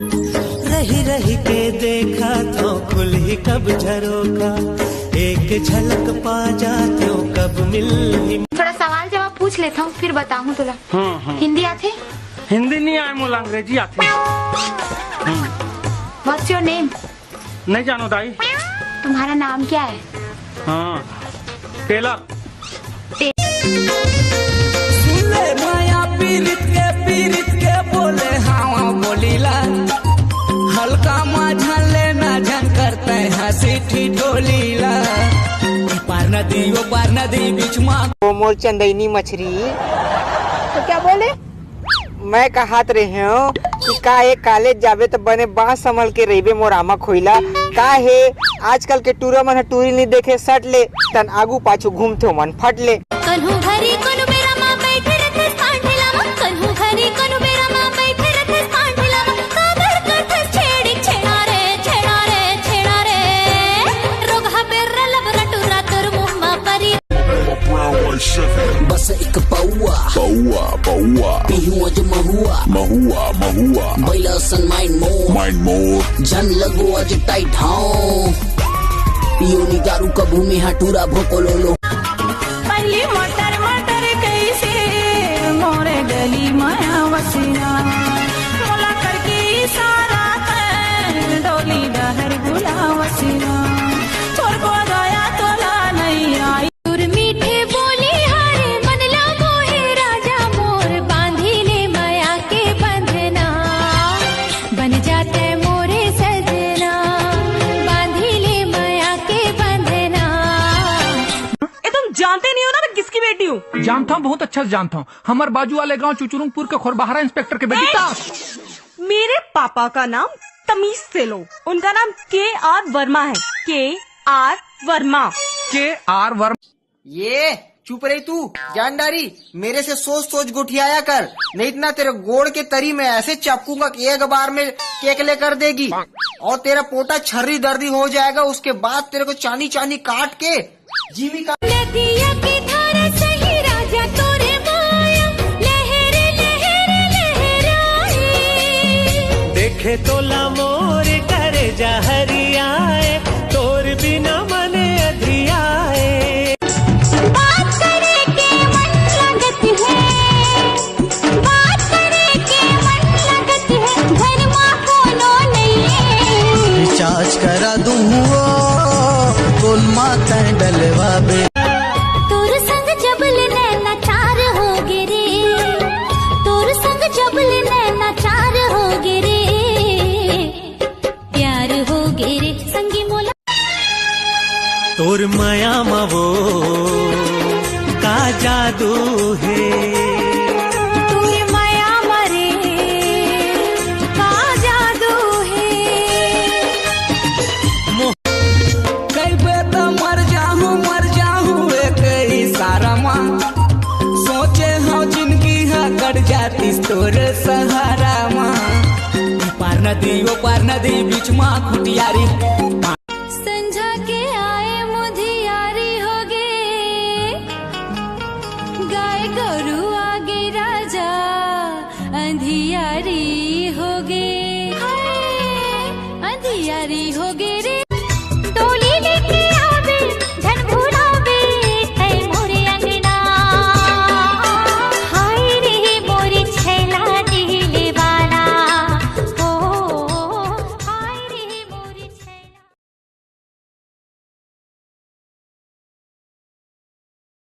रही रही के देखा तो खुल ही कब झरोका, एक झलक पा जाते हो कब मिल ही। थोड़ा सवाल जवाब पूछ लेता हूँ फिर बताऊँ तुला। हिंदी आते? हिंदी नहीं आए मुला, अंग्रेजी आती। What's your name? नहीं जानो दाई। तुम्हारा नाम क्या है? हाँ, टेलर। सुले माया पीरित के बोले हाँ बोलीला, हल्का माझा लेना झन करते हंसी ठिठोलीला। पार नदी बीच में वो मोर चंदनी मछली। तो क्या बोले? मैं कहात रहे हूँ कि का एक कॉलेज जाबे तो बने बांस संभल के रहीबे मोरामा खोइला। का है आजकल के टूरा मन टूरी नहीं देखे सट ले तन आगू पाछू घूमते हो मन फट ले। कन्हू घरी कनु मेरा माँ बैठे रहते सांढेला माँ, कन्हू घरी कनु मेरा माँ बैठे रहते सांढेला माँ। काबर कठ छेड़ी छेड़ा रे रोगा पेर लब रटुरा तुर मुम्मा परी। बस एक पौआ पीहू अज महुआ बैला सन माइंड मोर जन लगो अज टाइट हाँ पियोनी दारू कबू में हटूरा भोकोलोलो। पहली मटर कैसे मोरे गली माया वसीना मोला करके इशारा कर डोली डहर गुला वसीना छोड़ को गया तोला नहीं आई। तुर मीठे बोली हारे मन लागो है राजा मोर बांधी ले माया के बंधना बन जाते मोरे सजना बांधी ले माया के बंधना। तुम जानते नहीं हो ना मैं किसकी बेटी हूँ? जानता हूँ, बहुत अच्छा से जानता हूँ। हमारे बाजू वाले गांव चुचुरुंगपुर के खोरबहारा इंस्पेक्टर के बेटी था। मेरे पापा का नाम तमीज से लो, उनका नाम KR वर्मा है। KR वर्मा। KR वर्मा। ये चुप रही तू जानदारी, मेरे से सोच गुठियाया कर, नहीं इतना तेरे गोड़ के तरी में ऐसे चपकूंगा कि एक बार में केकले कर देगी और तेरा पोटा छर्री दर्दी हो जाएगा। उसके बाद तेरे को चानी काट के जीविका। नदिया की धारा सही राजा तोरे माया लहराए देखे तोला मोर करे जा हरियाए, तोर बिना मने अधियाए। बात करे के मन लगत है घर माँ कोनो नहीं है। रिचार्ज करा दूँ गोल माता डलवा बे। तोर संग जबल नैना चार हो गे रे, तोर संग जबल नैना चार हो गे रे, प्यार हो गे रे संगी मोला। तोर माया मवो का जादू है, तोर माया मरे का जादू है। कई मर जाहूँ एक सारा माँ सोचे हाँ जिंदगी हाँ कट जाती तोर सहारा माँ। पार नदी बीच माँ खुटियारी। संझा के आए मुधियारी हो गे, गाय गोरु आगे राजा अंधियारी हो गे, अंधियारी हो